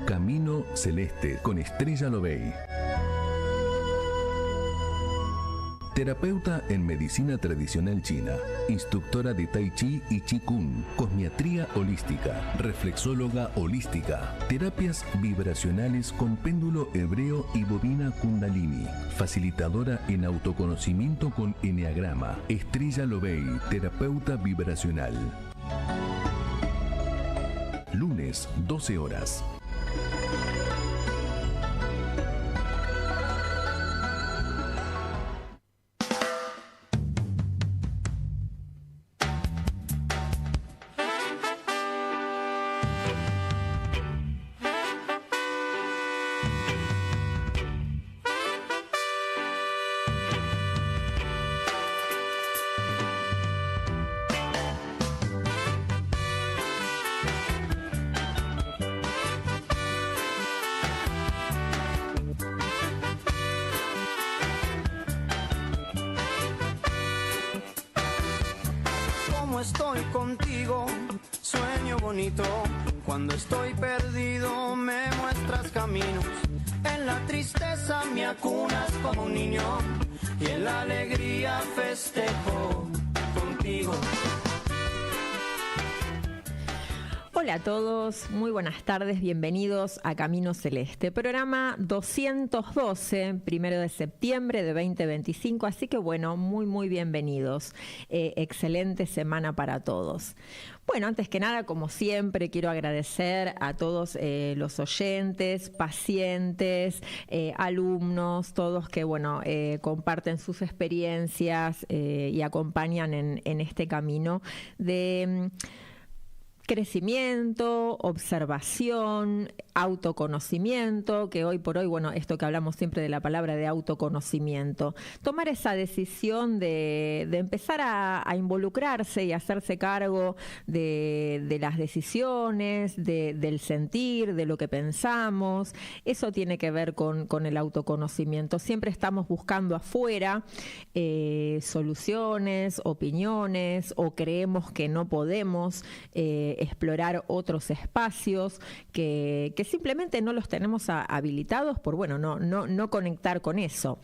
Camino Celeste con Estrella Lobey. Terapeuta en medicina tradicional china, instructora de Tai Chi y Chi Kung, cosmiatría holística, reflexóloga holística, terapias vibracionales con péndulo hebreo y bobina Kundalini, facilitadora en autoconocimiento con Eneagrama. Estrella Lobey, terapeuta vibracional. Lunes, 12 horas. Estoy contigo, sueño bonito. Cuando estoy perdido me muestras caminos. En la tristeza me acunas como un niño y en la alegría festejo contigo. Hola a todos, muy buenas tardes, bienvenidos a Camino Celeste, programa 212, 1 de septiembre de 2025, así que bueno, muy bienvenidos, excelente semana para todos. Bueno, antes que nada, como siempre, quiero agradecer a todos los oyentes, pacientes, alumnos, todos que bueno comparten sus experiencias y acompañan en este camino de crecimiento, observación, autoconocimiento, que hoy por hoy, bueno, esto que hablamos siempre de la palabra de autoconocimiento, tomar esa decisión de empezar a involucrarse y hacerse cargo de las decisiones, del sentir, de lo que pensamos. Eso tiene que ver con el autoconocimiento. Siempre estamos buscando afuera soluciones, opiniones, o creemos que no podemos explorar otros espacios que simplemente no los tenemos habilitados por, bueno, no conectar con eso.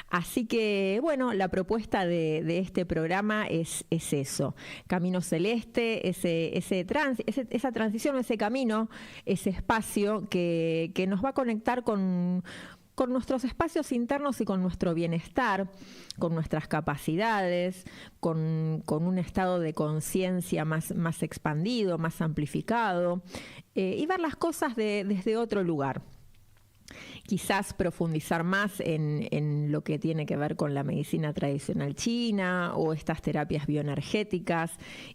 Así que, bueno, la propuesta de este programa es eso, Camino Celeste, esa transición, ese camino, ese espacio que nos va a conectar con nuestros espacios internos y con nuestro bienestar, con nuestras capacidades, con un estado de conciencia más expandido, más amplificado, y ver las cosas desde otro lugar. Quizás profundizar más en lo que tiene que ver con la medicina tradicional china o estas terapias bioenergéticas,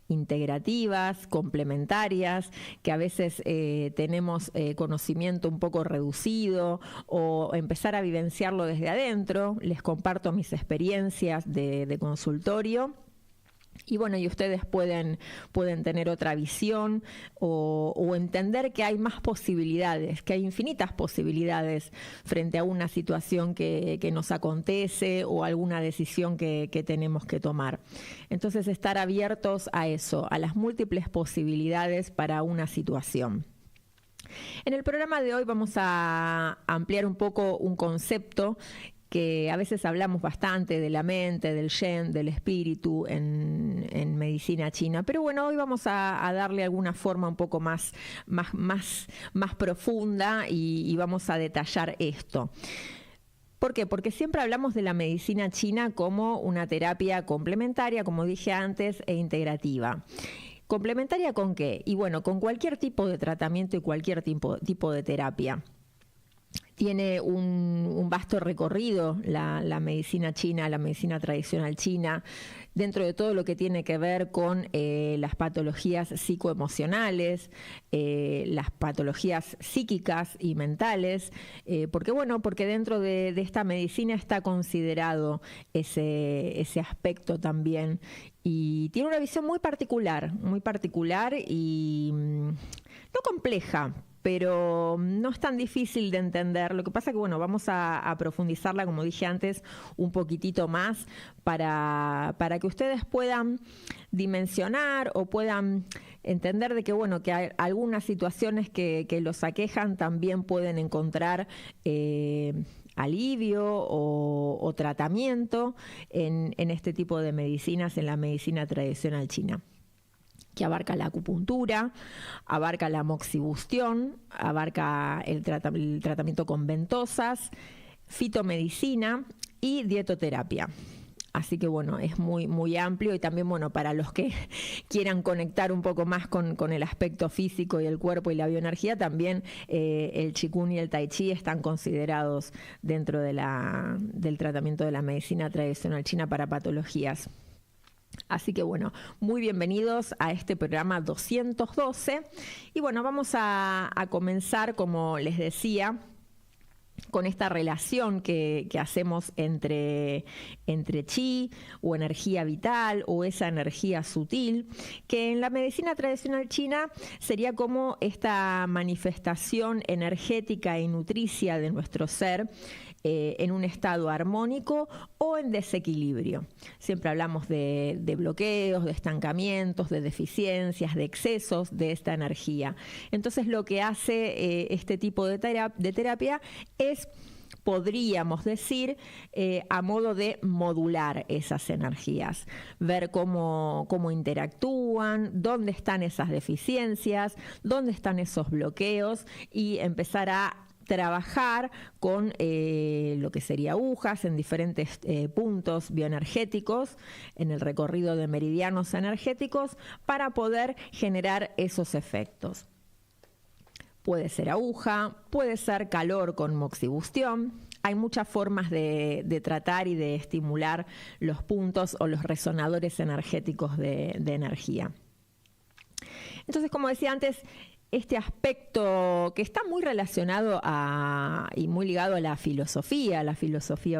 integrativas, complementarias, que a veces tenemos conocimiento un poco reducido, o empezar a vivenciarlo desde adentro. Les comparto mis experiencias de consultorio. Y bueno, y ustedes pueden tener otra visión o entender que hay más posibilidades, que hay infinitas posibilidades frente a una situación que nos acontece o alguna decisión que tenemos que tomar. Entonces, estar abiertos a eso, a las múltiples posibilidades para una situación. En el programa de hoy vamos a ampliar un poco un concepto que a veces hablamos bastante de la mente, del Shen, del espíritu en medicina china, pero bueno, hoy vamos a darle alguna forma un poco más profunda y vamos a detallar esto. ¿Por qué? Porque siempre hablamos de la medicina china como una terapia complementaria, como dije antes, e integrativa. ¿Complementaria con qué? Y bueno, con cualquier tipo de tratamiento y cualquier tipo de terapia. Tiene un vasto recorrido la medicina china, la medicina tradicional china, dentro de todo lo que tiene que ver con las patologías psicoemocionales, las patologías psíquicas y mentales, porque dentro de esta medicina está considerado ese aspecto también, y tiene una visión muy particular y no compleja, pero no es tan difícil de entender. Lo que pasa que, bueno, vamos a profundizarla, como dije antes, un poquitito más para que ustedes puedan dimensionar o puedan entender de que, bueno, que hay algunas situaciones que los aquejan también pueden encontrar alivio o tratamiento en este tipo de medicinas, en la medicina tradicional china, que abarca la acupuntura, abarca la moxibustión, abarca el tratamiento con ventosas, fitomedicina y dietoterapia. Así que, bueno, es muy, muy amplio, y también, bueno, para los que quieran conectar un poco más con el aspecto físico y el cuerpo y la bioenergía, también el Qigong y el Tai Chi están considerados dentro del tratamiento de la medicina tradicional china para patologías. Así que, bueno, muy bienvenidos a este programa 212. Y bueno, vamos a comenzar, como les decía, con esta relación que hacemos entre chi o energía vital o esa energía sutil, que en la medicina tradicional china sería como esta manifestación energética y nutricia de nuestro ser en un estado armónico o en desequilibrio. Siempre hablamos de bloqueos, de estancamientos, de deficiencias, de excesos de esta energía. Entonces, lo que hace este tipo de terapia es, podríamos decir, a modo de modular esas energías, ver cómo interactúan, dónde están esas deficiencias, dónde están esos bloqueos, y empezar a trabajar con lo que sería agujas en diferentes puntos bioenergéticos, en el recorrido de meridianos energéticos, para poder generar esos efectos. Puede ser aguja, puede ser calor con moxibustión. Hay muchas formas de tratar y de estimular los puntos o los resonadores energéticos de energía. Entonces, como decía antes, este aspecto que está muy relacionado y muy ligado a la filosofía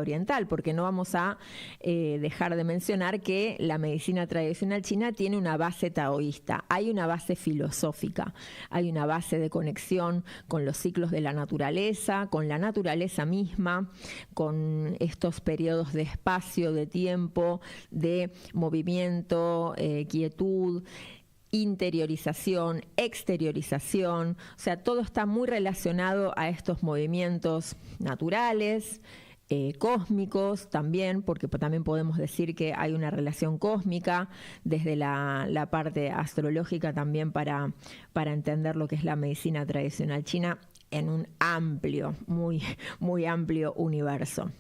oriental, porque no vamos a dejar de mencionar que la medicina tradicional china tiene una base taoísta, hay una base filosófica, hay una base de conexión con los ciclos de la naturaleza, con la naturaleza misma, con estos periodos de espacio, de tiempo, de movimiento, quietud, interiorización, exteriorización. O sea, todo está muy relacionado a estos movimientos naturales, cósmicos también, porque también podemos decir que hay una relación cósmica desde la parte astrológica también para entender lo que es la medicina tradicional china en un amplio, muy, muy amplio universo.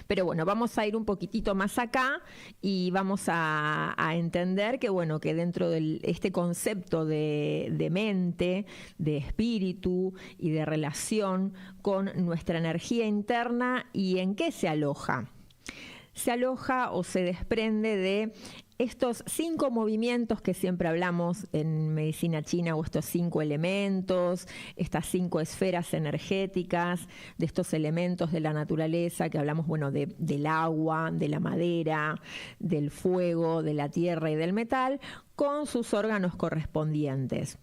Pero bueno, vamos a ir un poquitito más acá y vamos a entender que, bueno, que dentro de este concepto de mente, de espíritu y de relación con nuestra energía interna, ¿y en qué se aloja? Se aloja o se desprende de estos 5 movimientos que siempre hablamos en medicina china, o estos 5 elementos, estas 5 esferas energéticas, de estos elementos de la naturaleza que hablamos, bueno, del agua, de la madera, del fuego, de la tierra y del metal, con sus órganos correspondientes.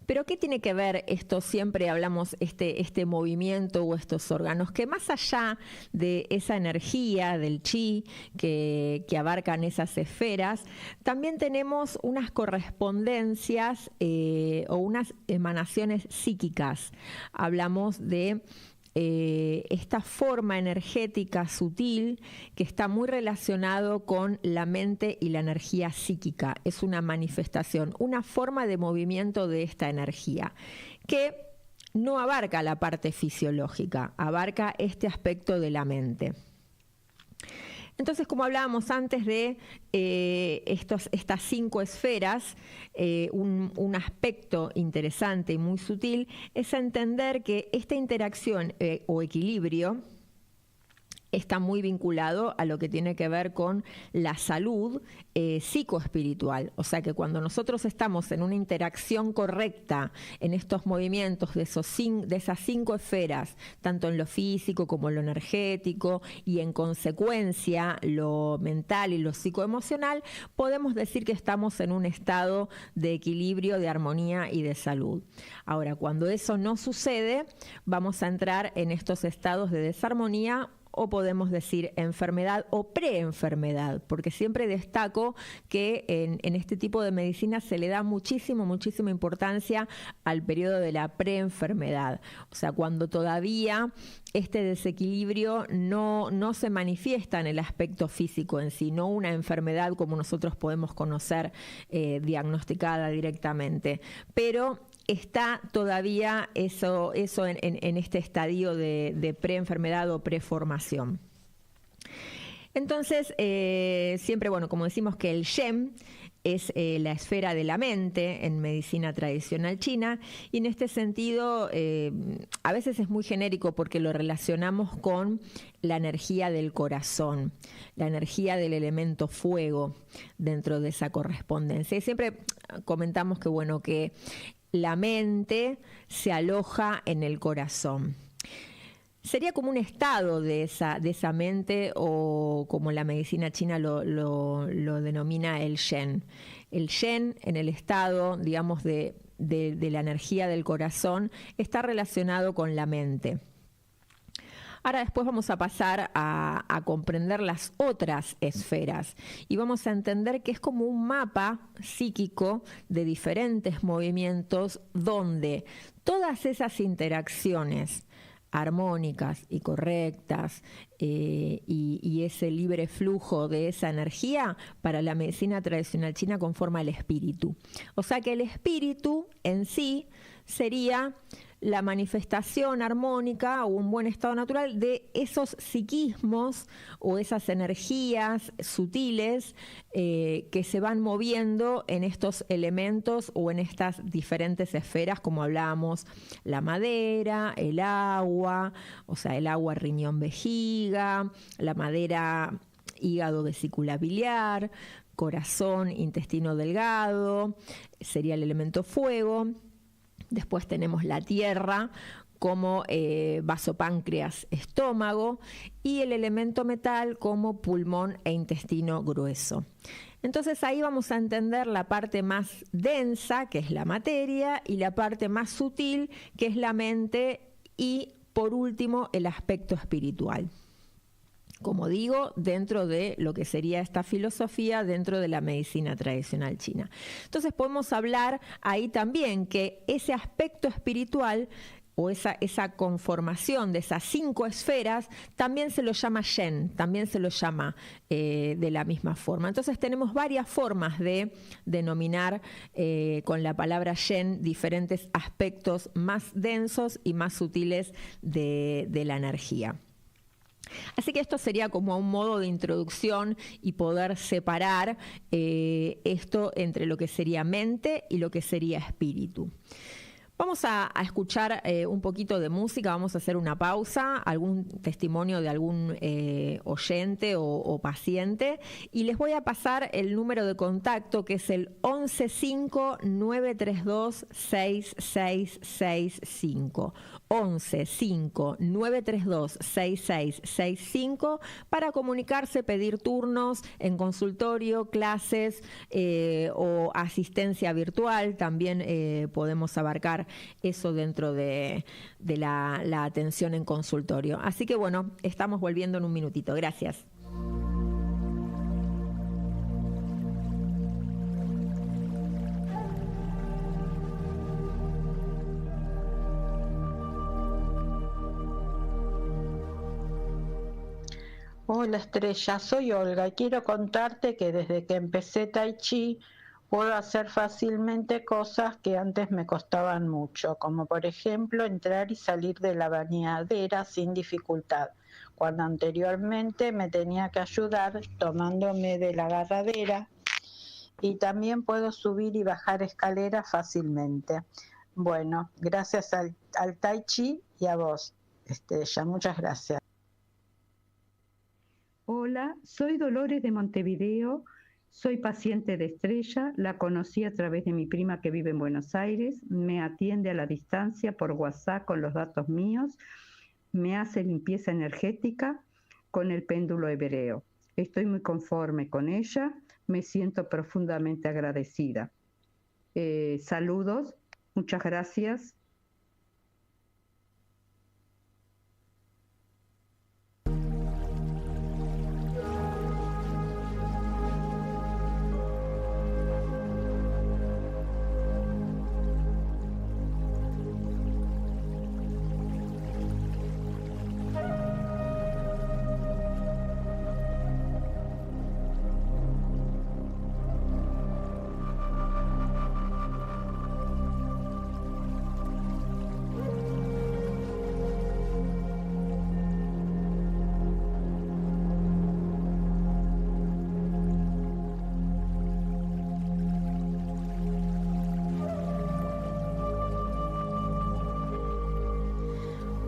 Pero ¿qué tiene que ver esto? Siempre hablamos este movimiento o estos órganos, que más allá de esa energía del chi que abarcan esas esferas, también tenemos unas correspondencias o unas emanaciones psíquicas. Hablamos de esta forma energética sutil que está muy relacionado con la mente y la energía psíquica. Es una manifestación, una forma de movimiento de esta energía que no abarca la parte fisiológica, abarca este aspecto de la mente. Entonces, como hablábamos antes de estas 5 esferas, un aspecto interesante y muy sutil es entender que esta interacción o equilibrio está muy vinculado a lo que tiene que ver con la salud psicoespiritual. O sea que cuando nosotros estamos en una interacción correcta en estos movimientos de esas 5 esferas, tanto en lo físico como en lo energético, y en consecuencia lo mental y lo psicoemocional, podemos decir que estamos en un estado de equilibrio, de armonía y de salud. Ahora, cuando eso no sucede, vamos a entrar en estos estados de desarmonía, o podemos decir enfermedad o preenfermedad, porque siempre destaco que en este tipo de medicina se le da muchísima importancia al periodo de la preenfermedad. O sea, cuando todavía este desequilibrio no se manifiesta en el aspecto físico en sí, no una enfermedad como nosotros podemos conocer diagnosticada directamente, pero está todavía eso en este estadio de preenfermedad o preformación. Entonces, siempre, bueno, como decimos que el Shen es la esfera de la mente en medicina tradicional china, y en este sentido a veces es muy genérico porque lo relacionamos con la energía del corazón, la energía del elemento fuego dentro de esa correspondencia. Y siempre comentamos que, bueno, que la mente se aloja en el corazón. Sería como un estado de esa mente, o como la medicina china lo denomina el Shen. El Shen, en el estado, digamos, de la energía del corazón, está relacionado con la mente. Ahora después vamos a pasar a comprender las otras esferas y vamos a entender que es como un mapa psíquico de diferentes movimientos donde todas esas interacciones armónicas y correctas y ese libre flujo de esa energía para la medicina tradicional china conforma el espíritu. O sea que el espíritu en sí sería la manifestación armónica o un buen estado natural de esos psiquismos o esas energías sutiles que se van moviendo en estos elementos o en estas diferentes esferas, como hablábamos, la madera, el agua, o sea, el agua, riñón, vejiga, la madera, hígado, vesícula biliar, corazón, intestino delgado, sería el elemento fuego. Después tenemos la tierra como vasopáncreas, estómago, y el elemento metal como pulmón e intestino grueso. Entonces ahí vamos a entender la parte más densa, que es la materia, y la parte más sutil, que es la mente, y por último el aspecto espiritual. Como digo, dentro de lo que sería esta filosofía, dentro de la medicina tradicional china. Entonces podemos hablar ahí también que ese aspecto espiritual o esa conformación de esas 5 esferas también se lo llama Shen, también se lo llama de la misma forma. Entonces tenemos varias formas de denominar con la palabra Shen diferentes aspectos más densos y más sutiles de la energía. Así que esto sería como un modo de introducción y poder separar esto entre lo que sería mente y lo que sería espíritu. Vamos a escuchar un poquito de música, vamos a hacer una pausa, algún testimonio de algún oyente o paciente, y les voy a pasar el número de contacto, que es el 1159326665. 1159326665 para comunicarse, pedir turnos en consultorio, clases o asistencia virtual. También podemos abarcar eso dentro de la atención en consultorio. Así que bueno, estamos volviendo en un minutito. Gracias. Hola Estrella, soy Olga y quiero contarte que desde que empecé Tai Chi puedo hacer fácilmente cosas que antes me costaban mucho, como por ejemplo entrar y salir de la bañadera sin dificultad, cuando anteriormente me tenía que ayudar tomándome de la agarradera, y también puedo subir y bajar escaleras fácilmente. Bueno, gracias al Tai Chi y a vos, Estrella, muchas gracias. Hola, soy Dolores de Montevideo, soy paciente de Estrella, la conocí a través de mi prima que vive en Buenos Aires, me atiende a la distancia por WhatsApp con los datos míos, me hace limpieza energética con el péndulo hebreo. Estoy muy conforme con ella, me siento profundamente agradecida. Saludos, muchas gracias.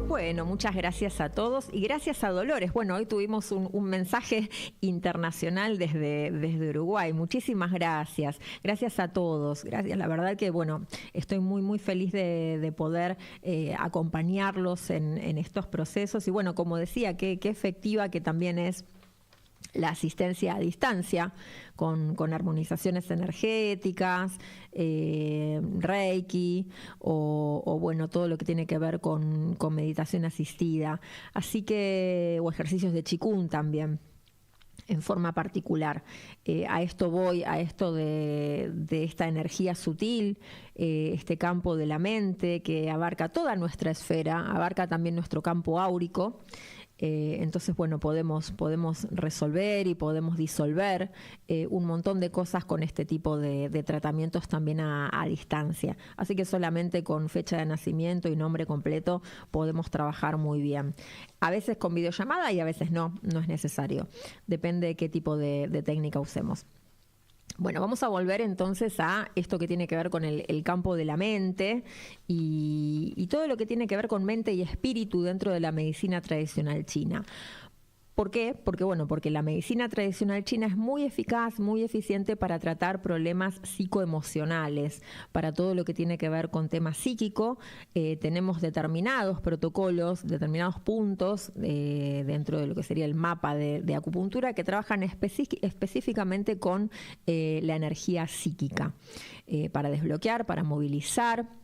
Bueno, muchas gracias a todos y gracias a Dolores. Bueno, hoy tuvimos un mensaje internacional desde Uruguay. Muchísimas gracias. Gracias a todos. Gracias. La verdad que, bueno, estoy muy feliz de poder acompañarlos en estos procesos. Y bueno, como decía, qué efectiva que también es la asistencia a distancia con armonizaciones energéticas, Reiki o bueno, todo lo que tiene que ver con meditación asistida. Así que, o ejercicios de Qigong también, en forma particular. A esto voy, a esto de esta energía sutil, este campo de la mente que abarca toda nuestra esfera, abarca también nuestro campo áurico. Entonces, bueno, podemos resolver y podemos disolver un montón de cosas con este tipo de tratamientos también a distancia. Así que solamente con fecha de nacimiento y nombre completo podemos trabajar muy bien. A veces con videollamada y a veces no es necesario. Depende de qué tipo de técnica usemos. Bueno, vamos a volver entonces a esto que tiene que ver con el campo de la mente y todo lo que tiene que ver con mente y espíritu dentro de la medicina tradicional china. ¿Por qué? Porque la medicina tradicional china es muy eficaz, muy eficiente para tratar problemas psicoemocionales, para todo lo que tiene que ver con tema psíquico. Tenemos determinados protocolos, determinados puntos dentro de lo que sería el mapa de acupuntura que trabajan específicamente con la energía psíquica, para desbloquear, para movilizar,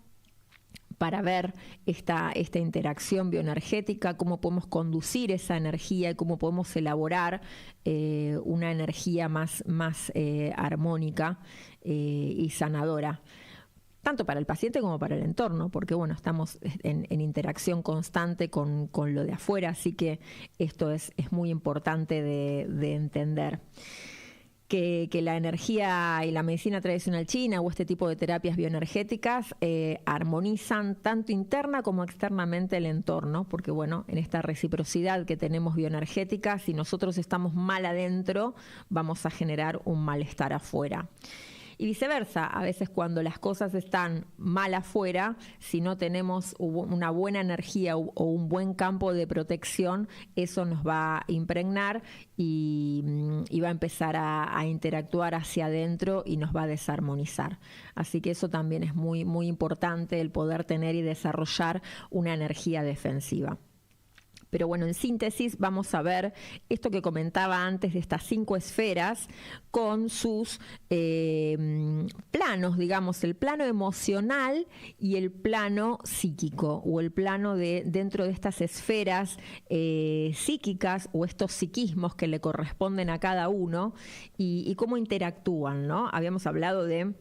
para ver esta interacción bioenergética, cómo podemos conducir esa energía y cómo podemos elaborar una energía más armónica y sanadora, tanto para el paciente como para el entorno, porque bueno, estamos en interacción constante con lo de afuera, así que esto es muy importante de entender. Que la energía y la medicina tradicional china o este tipo de terapias bioenergéticas armonizan tanto interna como externamente el entorno, porque bueno, en esta reciprocidad que tenemos bioenergética, si nosotros estamos mal adentro, vamos a generar un malestar afuera. Y viceversa, a veces cuando las cosas están mal afuera, si no tenemos una buena energía o un buen campo de protección, eso nos va a impregnar y va a empezar a interactuar hacia adentro y nos va a desarmonizar. Así que eso también es muy importante, el poder tener y desarrollar una energía defensiva. Pero bueno, en síntesis vamos a ver esto que comentaba antes de estas 5 esferas con sus planos, digamos, el plano emocional y el plano psíquico, o el plano dentro de estas esferas psíquicas o estos psiquismos que le corresponden a cada uno y cómo interactúan, ¿no? Habíamos hablado de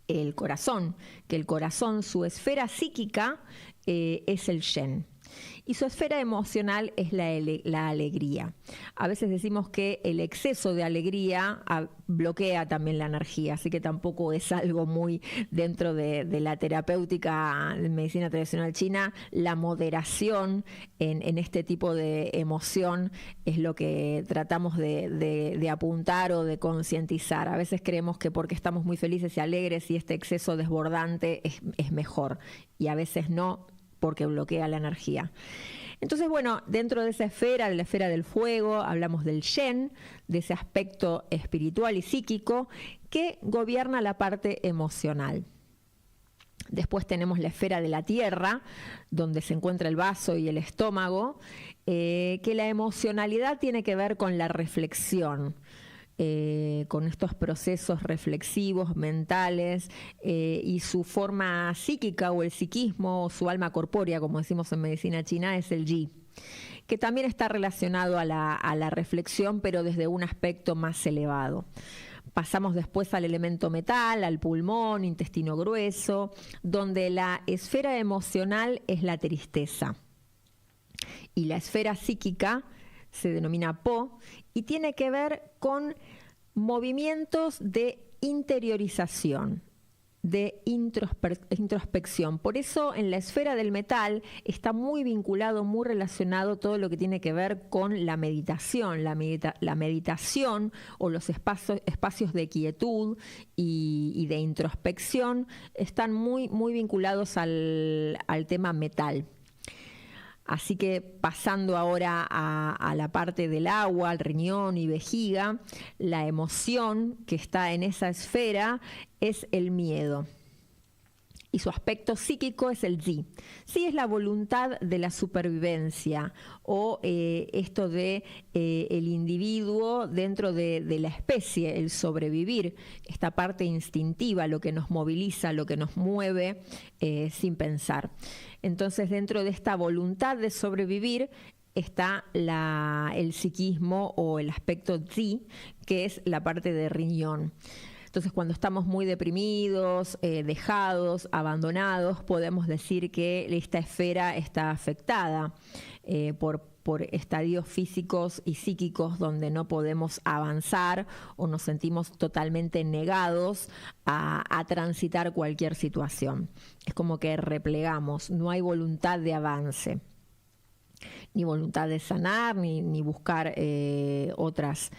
el corazón, que el corazón, su esfera psíquica es el Shen. Y su esfera emocional es la alegría. A veces decimos que el exceso de alegría bloquea también la energía, así que tampoco es algo muy dentro de la terapéutica de medicina tradicional china. La moderación en este tipo de emoción es lo que tratamos de apuntar o de concientizar. A veces creemos que porque estamos muy felices y alegres y este exceso desbordante es mejor, y a veces no, porque bloquea la energía. Entonces, bueno, dentro de esa esfera, de la esfera del fuego, hablamos del Yen, de ese aspecto espiritual y psíquico que gobierna la parte emocional. Después tenemos la esfera de la tierra, donde se encuentra el vaso y el estómago, que la emocionalidad tiene que ver con la reflexión, con estos procesos reflexivos, mentales, y su forma psíquica o el psiquismo, o su alma corpórea, como decimos en medicina china, es el Yi, que también está relacionado a la reflexión, pero desde un aspecto más elevado. Pasamos después al elemento metal, al pulmón, intestino grueso, donde la esfera emocional es la tristeza. Y la esfera psíquica se denomina Po y tiene que ver con movimientos de interiorización, de introspección. Por eso en la esfera del metal está muy vinculado, muy relacionado todo lo que tiene que ver con la meditación. La meditación o los espacios de quietud y de introspección están muy, muy vinculados al tema metal. Así que pasando ahora a la parte del agua, al riñón y vejiga, la emoción que está en esa esfera es el miedo. Y su aspecto psíquico es el Zi. Zi es la voluntad de la supervivencia o esto de el individuo dentro de la especie, el sobrevivir, esta parte instintiva, lo que nos moviliza, lo que nos mueve sin pensar. Entonces, dentro de esta voluntad de sobrevivir está el psiquismo o el aspecto Zi, que es la parte de riñón. Entonces, cuando estamos muy deprimidos, dejados, abandonados, podemos decir que esta esfera está afectada por estadios físicos y psíquicos donde no podemos avanzar o nos sentimos totalmente negados a transitar cualquier situación. Es como que replegamos, no hay voluntad de avance, ni voluntad de sanar, ni buscar otros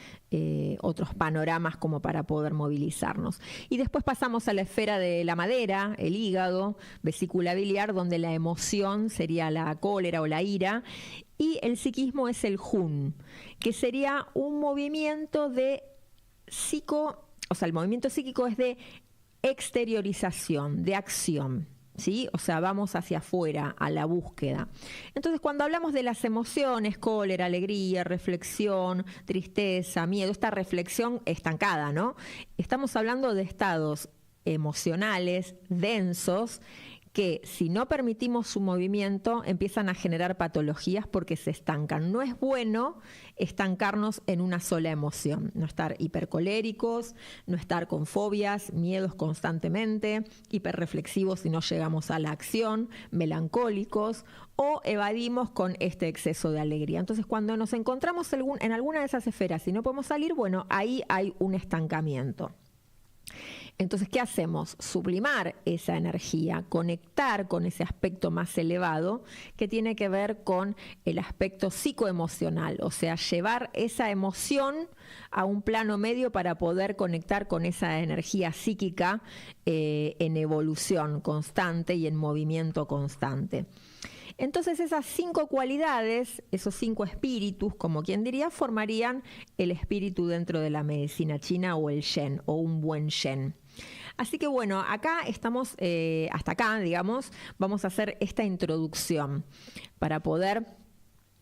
panoramas como para poder movilizarnos. Y después pasamos a la esfera de la madera, el hígado, vesícula biliar, donde la emoción sería la cólera o la ira, y el psiquismo es el Jun, que sería un movimiento de el movimiento psíquico es de exteriorización, de acción. ¿Sí? O sea, vamos hacia afuera, a la búsqueda. Entonces, cuando hablamos de las emociones, cólera, alegría, reflexión, tristeza, miedo, esta reflexión estancada, ¿no? Estamos hablando de estados emocionales densos que, si no permitimos su movimiento, empiezan a generar patologías porque se estancan. No es bueno estancarnos en una sola emoción, no estar hipercoléricos, no estar con fobias, miedos constantemente, hiperreflexivos si no llegamos a la acción, melancólicos o evadimos con este exceso de alegría. Entonces, cuando nos encontramos en alguna de esas esferas y no podemos salir, bueno, ahí hay un estancamiento. Entonces, ¿qué hacemos? Sublimar esa energía, conectar con ese aspecto más elevado que tiene que ver con el aspecto psicoemocional, o sea, llevar esa emoción a un plano medio para poder conectar con esa energía psíquica en evolución constante y en movimiento constante. Entonces esas 5 cualidades, esos 5 espíritus, como quien diría, formarían el espíritu dentro de la medicina china o el Shen o un buen Shen. Así que bueno, acá estamos, hasta acá, digamos, vamos a hacer esta introducción para poder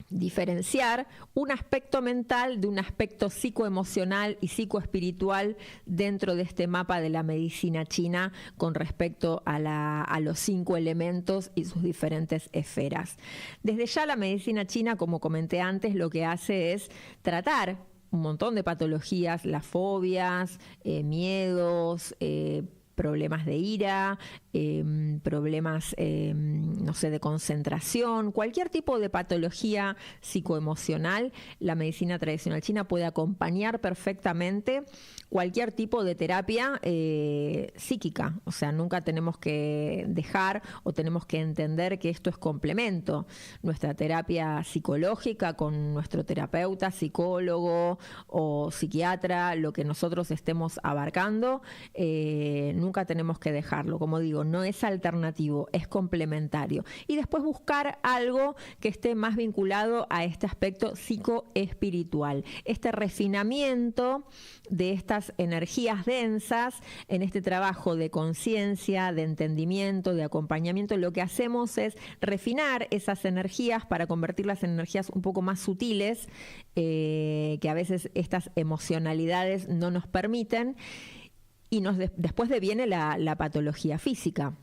diferenciar un aspecto mental de un aspecto psicoemocional y psicoespiritual dentro de este mapa de la medicina china con respecto a los 5 elementos y sus diferentes esferas. Desde ya la medicina china, como comenté antes, lo que hace es tratar un montón de patologías, las fobias, miedos, problemas de ira, problemas, de concentración, cualquier tipo de patología psicoemocional, la medicina tradicional china puede acompañar perfectamente cualquier tipo de terapia psíquica. O sea, nunca tenemos que dejar o tenemos que entender que esto es complemento. Nuestra terapia psicológica con nuestro terapeuta, psicólogo o psiquiatra, lo que nosotros estemos abarcando, nunca tenemos que dejarlo. Como digo, no es alternativo, es complementario. Y después buscar algo que esté más vinculado a este aspecto psicoespiritual. Este refinamiento de estas energías densas en este trabajo de conciencia, de entendimiento, de acompañamiento, lo que hacemos es refinar esas energías para convertirlas en energías un poco más sutiles, que a veces estas emocionalidades no nos permiten, y después deviene la patología física.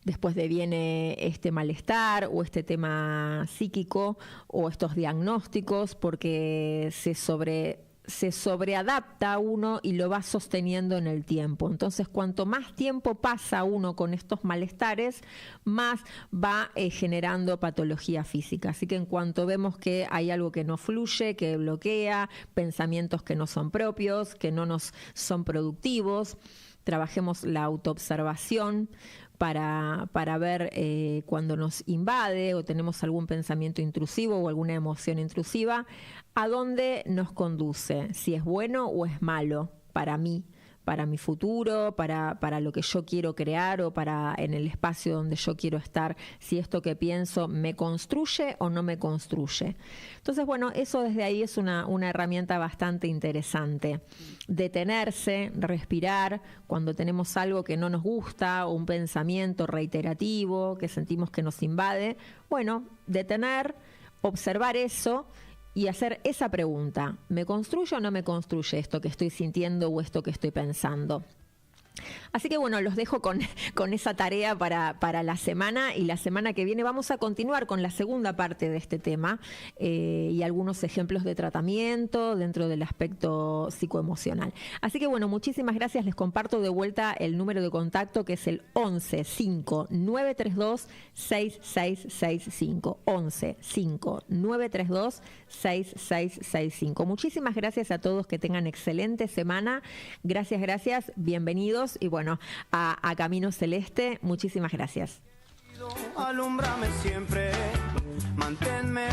Después deviene este malestar o este tema psíquico o estos diagnósticos, porque se sobreadapta uno y lo va sosteniendo en el tiempo. Entonces, cuanto más tiempo pasa uno con estos malestares, más va generando patología física. Así que en cuanto vemos que hay algo que no fluye, que bloquea, pensamientos que no son propios, que no nos son productivos, trabajemos la autoobservación para ver cuando nos invade o tenemos algún pensamiento intrusivo o alguna emoción intrusiva, a dónde nos conduce, si es bueno o es malo para mí, para mi futuro, para lo que yo quiero crear o para en el espacio donde yo quiero estar, si esto que pienso me construye o no me construye. Entonces, bueno, eso desde ahí es una herramienta bastante interesante. Detenerse, respirar cuando tenemos algo que no nos gusta o un pensamiento reiterativo que sentimos que nos invade. Bueno, detener, observar eso y hacer esa pregunta: ¿me construye o no me construye esto que estoy sintiendo o esto que estoy pensando? Así que bueno, los dejo con esa tarea para la semana, y la semana que viene vamos a continuar con la segunda parte de este tema y algunos ejemplos de tratamiento dentro del aspecto psicoemocional. Así que bueno, muchísimas gracias. Les comparto de vuelta el número de contacto, que es el 11 5 932 6665. 11 5 932 6665. Muchísimas gracias a todos, que tengan excelente semana. Gracias, bienvenidos. Y bueno, a Camino Celeste, muchísimas gracias. Alúmbrame siempre, manténme